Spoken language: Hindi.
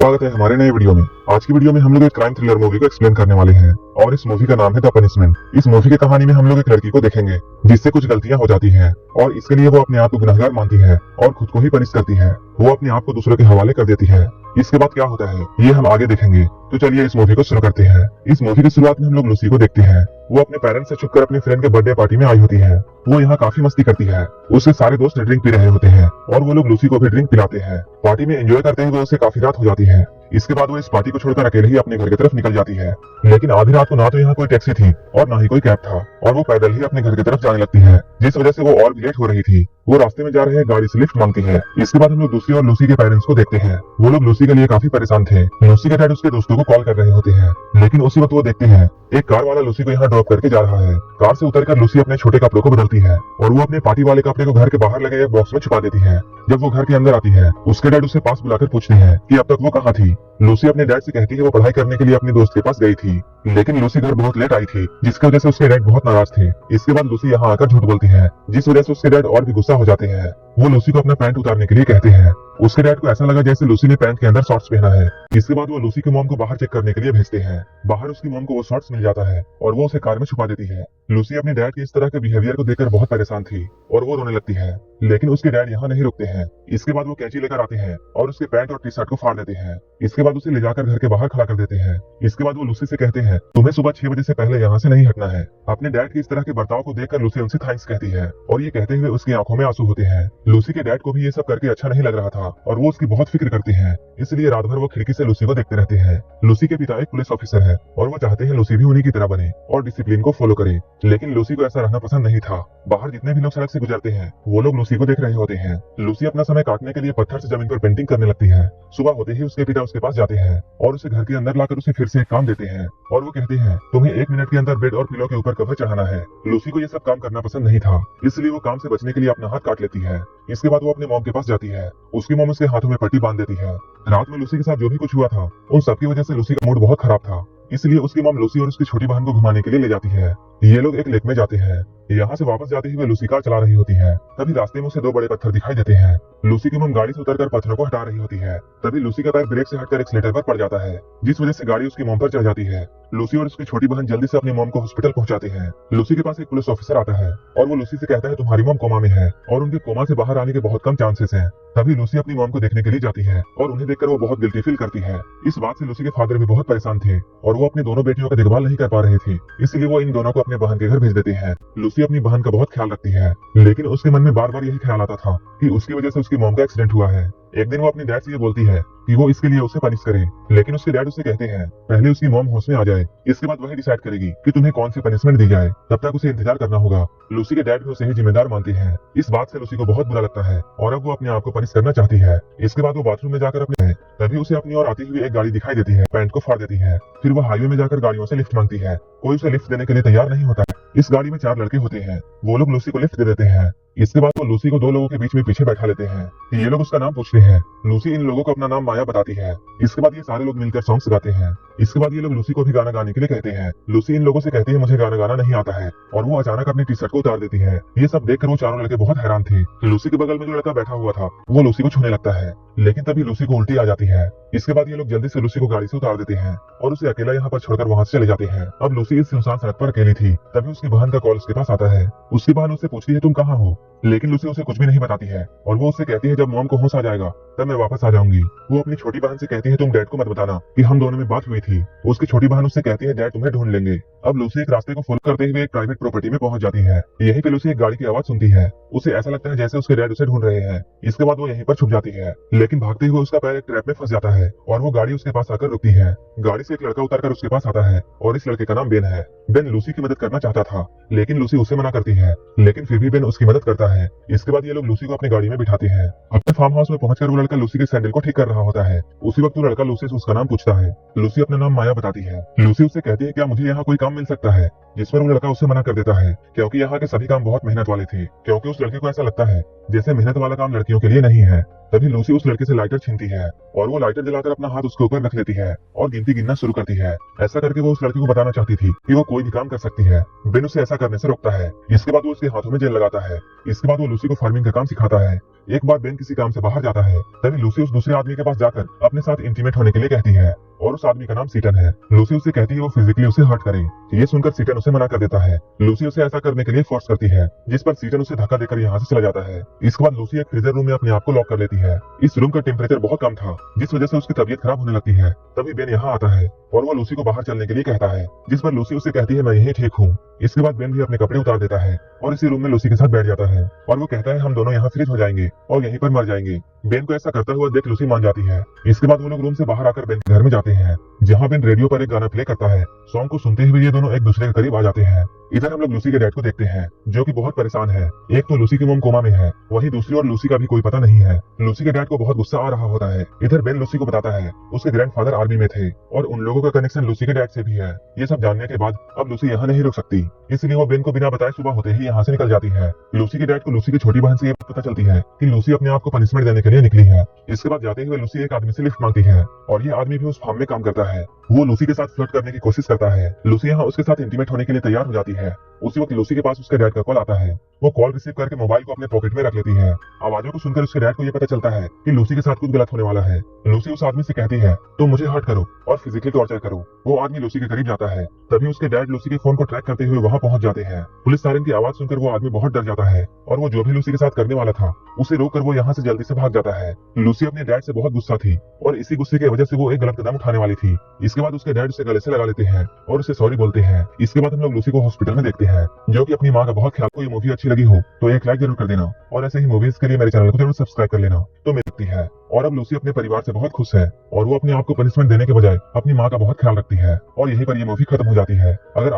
स्वागत है हमारे नए वीडियो में। आज की वीडियो में हम लोग एक क्राइम थ्रिलर मूवी को एक्सप्लेन करने वाले हैं और इस मूवी का नाम है द पनिशमेंट। इस मूवी की कहानी में हम लोग एक लड़की को देखेंगे जिससे कुछ गलतियां हो जाती हैं और इसके लिए वो अपने आप को गुनहगार मानती है और खुद को ही पनिश करती है। वो अपने आप को दूसरों के हवाले कर देती है। इसके बाद क्या होता है ये हम आगे देखेंगे। तो चलिए इस मूवी को शुरू करते हैं। इस मूवी की शुरुआत में हम लोग लूसी को देखते हैं। वो अपने पेरेंट्स से छुपकर अपने फ्रेंड के बर्थडे पार्टी में आई होती है। वो यहाँ काफी मस्ती करती है। उसके सारे दोस्त ड्रिंक पी रहे होते हैं और वो लोग लूसी को भी ड्रिंक पिलाते हैं। पार्टी में एंजॉय करते हुए उसे काफी रात हो जाती है। इसके बाद वो इस पार्टी को छोड़कर अकेले ही अपने घर की तरफ निकल जाती है। लेकिन आधी रात को ना तो यहाँ कोई टैक्सी थी और ना ही कोई कैब था और वो पैदल ही अपने घर की तरफ जाने लगती है, जिस वजह से वो और भी लेट हो रही थी। वो रास्ते में जा रहे गाड़ी से लिफ्ट मांगती है। इसके बाद हम लोग दूसरी और लूसी के पेरेंट्स को देखते हैं। वो लोग लूसी के लिए काफी परेशान थे। लूसी के डैड उसके दोस्तों को कॉल कर रहे होते हैं, लेकिन उसी वक्त वो देखते हैं एक कार वाला लूसी को यहाँ ड्रॉप करके जा रहा है। कार से उतरकर लूसी अपने छोटे कपड़ों को बदलती है और वो अपने पार्टी वाले कपड़े को घर के बाहर लगे एक बॉक्स में छुपा देती है। जब वो घर के अंदर आती है उसके डैड उसे पास बुलाकर पूछते हैं कि अब तक वो कहाँ थी। लूसी अपने डैड से कहती है वो पढ़ाई करने के लिए अपने दोस्त के पास गई थी, लेकिन लूसी घर बहुत लेट आई थी, जिसकी वजह से उसके डैड बहुत नाराज थे। इसके बाद लूसी यहाँ आकर झूठ बोलती है, जिस वजह से उसके डैड और भी गुस्सा हो जाते हैं। वो लूसी को अपना पैंट उतारने के लिए कहते हैं। उसके डैड को ऐसा लगा जैसे लूसी ने पैंट के अंदर शॉर्ट्स पहना है। इसके बाद वो लूसी की मॉम को बाहर चेक करने के लिए भेजते हैं। बाहर उसकी मॉम को वो शॉर्ट्स मिल जाता है और वो उसे कार में छुपा देती है। लूसी अपने डैड के इस तरह के बिहेवियर को देखकर बहुत परेशान थी और वो रोने लगती है, लेकिन उसके डैड यहाँ नहीं रुकते हैं। इसके बाद वो कैंची लेकर आते हैं और उसके पैंट और टी शर्ट को फाड़ देते हैं। इसके बाद उसे ले जाकर घर के बाहर खड़ा कर देते हैं। इसके बाद वो लूसी से कहते हैं तुम्हें सुबह 6 बजे से पहले यहाँ से नहीं हटना है। अपने डैड के इस तरह के बर्ताव को देखकर लूसी उनसे थैंक्स कहती है और ये कहते हुए उसकी आंखों में आंसू होते हैं। लूसी के डैड को भी ये सब करके अच्छा नहीं लग रहा था और वो उसकी बहुत फिक्र करते हैं, इसलिए रात भर वो खिड़की से लूसी को देखते रहते हैं। लूसी के पिता एक पुलिस ऑफिसर है और वो चाहते हैं लूसी भी उन्हीं की तरह बने और डिसिप्लिन को फॉलो करे, लेकिन लूसी को ऐसा रहना पसंद नहीं था। बाहर जितने भी लोग सड़क से गुजरते हैं वो लोग लूसी को देख रहे होते हैं। लूसी अपना समय काटने के लिए पत्थर से जमीन पर पेंटिंग करने लगती है। सुबह होते ही उसके पिता उसके पास जाते हैं और उसे घर के अंदर लाकर उसे फिर से एक काम देते हैं और वो कहते हैं तुम्हें 1 मिनट के अंदर बेड और पिलो के ऊपर कवर चढ़ाना है। लूसी को ये सब काम करना पसंद नहीं था, इसलिए वो काम से बचने के लिए अपना हाथ काट लेती है। इसके बाद वो अपने मॉम के पास जाती है। उसकी मॉम उसके हाथों में पट्टी बांध देती है। रात में लूसी के साथ जो भी कुछ हुआ था उन सबकी वजह से लूसी का मूड बहुत खराब था, इसलिए उसकी मॉम लूसी और उसकी छोटी बहन को घुमाने के लिए ले जाती है। ये लोग एक लेक में जाते हैं। यहाँ से वापस जाते हुए लूसी कार चला रही होती है। तभी रास्ते में उसे 2 बड़े पत्थर दिखाई देते हैं। लूसी की मॉम गाड़ी से उतरकर पत्थरों को हटा रही होती है। तभी लूसी का पैर ब्रेक से हटकर एक्सीलेटर पर पड़ जाता है, जिस वजह से गाड़ी उसकी मॉम पर चढ़ जाती है। लूसी और उसकी छोटी बहन जल्दी से अपनी मॉम को हॉस्पिटल पहुंचाते हैं। लूसी के पास एक पुलिस ऑफिसर आता है और वो लूसी से कहता है तुम्हारी मॉम कोमा में है और उनके कोमा से बाहर आने के बहुत कम चांसेस हैं। तभी लूसी अपनी मॉम को देखने के लिए जाती है और उन्हें देखकर वो बहुत गिल्टी फील करती है। इस बात से लूसी के फादर भी बहुत परेशान थे और वो अपनी दोनों बेटियों का देखभाल नहीं कर पा रहे थे, इसलिए वो इन दोनों को अपने बहन के घर भेज देते हैं। लूसी अपनी बहन का बहुत ख्याल रखती है, लेकिन उसके मन में बार बार यही ख्याल आता था कि उसकी वजह से उसकी मॉम का एक्सीडेंट हुआ है। एक दिन वो अपने डैड से ये बोलती है कि वो इसके लिए उसे पनिश करे, लेकिन उसके डैड उसे कहते हैं पहले उसकी मॉम होश में आ जाए, इसके बाद वही डिसाइड करेगी कि तुम्हें कौन सी पनिशमेंट दी जाए, तब तक उसे इंतजार करना होगा। लूसी के डैड भी उसे ही जिम्मेदार मानते हैं। इस बात से लूसी को बहुत बुरा लगता है और अब वो अपने आप को पनिश करना चाहती है। इसके बाद वो बाथरूम में जाकर अपने तभी उसे अपनी ओर आती हुई एक गाड़ी दिखाई देती है, पैंट को फाड़ देती है। फिर वो हाईवे में जाकर गाड़ियों से लिफ्ट मांगती है। कोई उसे लिफ्ट देने के लिए तैयार नहीं होता है। इस गाड़ी में 4 लड़के होते हैं। वो लोग लूसी को लिफ्ट दे देते हैं। इसके बाद वो लूसी को 2 लोगों के बीच में पीछे बैठा लेते हैं। ये लोग उसका नाम पूछते हैं। लूसी इन लोगों को अपना नाम माया बताती है। इसके बाद ये सारे लोग मिलकर सॉन्ग्स गाते हैं। इसके बाद ये लोग लूसी को भी गाना गाने के लिए कहते हैं। लूसी इन लोगों से कहती है मुझे गाना गाना नहीं आता है और वो अचानक अपनी टी शर्ट को उतार देती है। ये सब देखकर वो चारों लड़के बहुत हैरान थे। लूसी के बगल में जो लड़का बैठा हुआ था वो लूसी को छूने लगता है, लेकिन तभी लूसी को उल्टी आ जाती है। इसके बाद ये लोग जल्दी से लूसी को गाड़ी से उतार देते हैं और उसे अकेला यहाँ पर छोड़कर वहाँ से चले जाते हैं। अब लूसी इस सुनसान सड़क पर अकेली थी। तभी उसकी बहन का कॉल उसके पास आता है। उसकी बहन उससे पूछती है तुम कहाँ हो, लेकिन लूसी उसे कुछ भी नहीं बताती है और वो उससे कहती है जब मॉम को होश आ जाएगा तब मैं वापस आ जाऊंगी। वो अपनी छोटी बहन से कहती है तुम डैड को मत बताना कि हम दोनों में बात हुई थी। उसकी छोटी बहन उससे कहती है डैड तुम्हें ढूंढ लेंगे। अब लूसी एक रास्ते को फॉलो करते हुए एक प्राइवेट प्रॉपर्टी में पहुंच जाती है। यहीं पे लूसी एक गाड़ी की आवाज सुनती है। उसे ऐसा लगता है जैसे उसके डैड उसे ढूंढ रहे हैं। इसके बाद वो यहीं पर छुप जाती है, लेकिन भागते हुए उसका पैर एक ट्रैप में फंस जाता है और वो गाड़ी उसके पास आकर रुकती है। गाड़ी से एक लड़का उतरकर उसके पास आता है और इस लड़के का नाम बेन है। बेन लूसी की मदद करना चाहता था, लेकिन लूसी उसे मना करती है, लेकिन फिर भी बेन उसकी मदद करता है। इसके बाद ये लोग लूसी को अपनी गाड़ी में बिठाते हैं। अपने फार्म हाउस में पहुंचकर वो लड़का लूसी के सैंडल को ठीक कर रहा होता है। उसी वक्त वो लड़का लूसी से उसका नाम पूछता है। लूसी अपना नाम माया बताती है। लूसी उससे कहती है क्या मुझे यहाँ कोई काम मिल सकता है, जिस पर वो लड़का उससे मना कर देता है, क्योंकि यहाँ के सभी काम बहुत मेहनत वाले थे। क्योंकि उस लड़के को ऐसा लगता है जैसे मेहनत वाला काम लड़कियों के लिए नहीं है। तभी लूसी उस लड़के से लाइटर छीनती है और वो लाइटर जलाकर अपना हाथ उसके ऊपर रख लेती है और गिनती गिनना शुरू करती है। ऐसा करके वो उस लड़के को बताना चाहती थी कि वो कोई भी काम कर सकती है। बेन उसे ऐसा करने से रोकता है। इसके बाद वो उसके हाथों में जेल लगाता है। इसके बाद वो लूसी को फार्मिंग का काम सिखाता है। एक बार बेन किसी काम से बाहर जाता है, तभी लूसी उस दूसरे आदमी के पास जाकर अपने साथ इंटीमेट होने के लिए कहती है और उस आदमी का नाम सीटन है। लूसी उसे कहती है वो फिजिकली उसे हर्ट करे। ये सुनकर सीटन उसे मना कर देता है। लूसी उसे ऐसा करने के लिए फोर्स करती है, जिस पर सीटन उसे धक्का देकर यहाँ से चला जाता है। इसके बाद लूसी एक फ्रीजर रूम में अपने आप को लॉक कर लेती है। इस रूम का टेम्परेचर बहुत कम था, जिस वजह से उसकी तबीयत खराब होने लगती है। तभी बेन यहाँ आता है और वो लूसी को बाहर चलने के लिए कहता है, जिस पर लूसी उसे कहती है मैं यहीं ठीक हूँ। इसके बाद बेन भी अपने कपड़े उतार देता है और इसी रूम में लूसी के साथ बैठ जाता है और वो कहता है हम दोनों यहाँ फ्रीज हो जाएंगे और यहीं पर मर जाएंगे। बेन को ऐसा करता हुआ देख लूसी मान जाती है। इसके बाद वो लोग रूम से बाहर आकर बेन के घर में जाते हैं, जहाँ बेन रेडियो पर एक गाना प्ले करता है। सॉन्ग को सुनते हुए ये दोनों एक दूसरे के करीब आ जाते हैं। इधर हम लोग लूसी के डैड को देखते हैं, जो कि बहुत परेशान है। एक तो लूसी की मॉम कोमा में है, वहीं दूसरी ओर लूसी का भी कोई पता नहीं है। लूसी के डैड को बहुत गुस्सा आ रहा होता है। इधर बेन लूसी को बताता है उसके ग्रैंडफादर आर्मी में थे और उन लोगों का कनेक्शन लूसी के डैड से भी है। ये सब जानने के बाद अब लूसी यहाँ नहीं रुक सकती, इसलिए वो बेन को बिना बताए सुबह होते ही यहाँ से निकल जाती है। लूसी के डैड को लूसी की छोटी बहन से ये पता चलती है कि लूसी अपने आप को पनिशमेंट देने के लिए निकली है। इसके बाद जाते हुए लूसी एक आदमी से लिफ्ट मांगती है और ये आदमी भी उस फार्म में काम करता है। वो लूसी के साथ फ्लर्ट करने की कोशिश करता है। लूसी यहाँ उसके साथ इंटीमेट होने के लिए तैयार हो जाती है। उसी वक्त लूसी के पास उसके डैड का कॉल आता है। वो कॉल रिसीव करके मोबाइल को अपने पॉकेट में रख लेती है। आवाजों को सुनकर उसके डैड को ये पता चलता है कि लूसी के साथ कुछ गलत होने वाला है। लूसी उस आदमी से कहती है तुम मुझे हर्ट करो और फिजिकली टॉर्चर करो। वो आदमी लूसी के करीब जाता है, तभी उसके डैड लूसी के फोन को ट्रैक करते हुए वहाँ पहुंच जाते हैं। पुलिस सायरन की आवाज सुनकर वो आदमी बहुत डर जाता है और वो जो भी लूसी के साथ करने वाला था उसे रोककर वो यहाँ से जल्दी से भाग जाता है। लूसी अपने डैड से बहुत गुस्सा थी और इसी गुस्से की वजह से वो एक गलत कदम उठाने वाली थी। इसके बाद उसके डैड उसे गले से लगा लेते हैं और उसे सॉरी बोलते हैं। इसके बाद हम लोग लूसी को हॉस्पिटल में देखते हैं, जो कि अपनी माँ का बहुत ख्याल। कोई मूवी अच्छी लगी हो तो एक लाइक जरूर कर देना और ऐसे ही मूवीज के लिए मेरे चैनल को जरूर सब्सक्राइब कर लेना। तो मिलती है और अब लूसी अपने परिवार से बहुत खुश है और वो अपने आप को पनिशमेंट देने के बजाय अपनी माँ का बहुत ख्याल रखती है और यहीं पर ये मूवी खत्म हो जाती है। अगर आप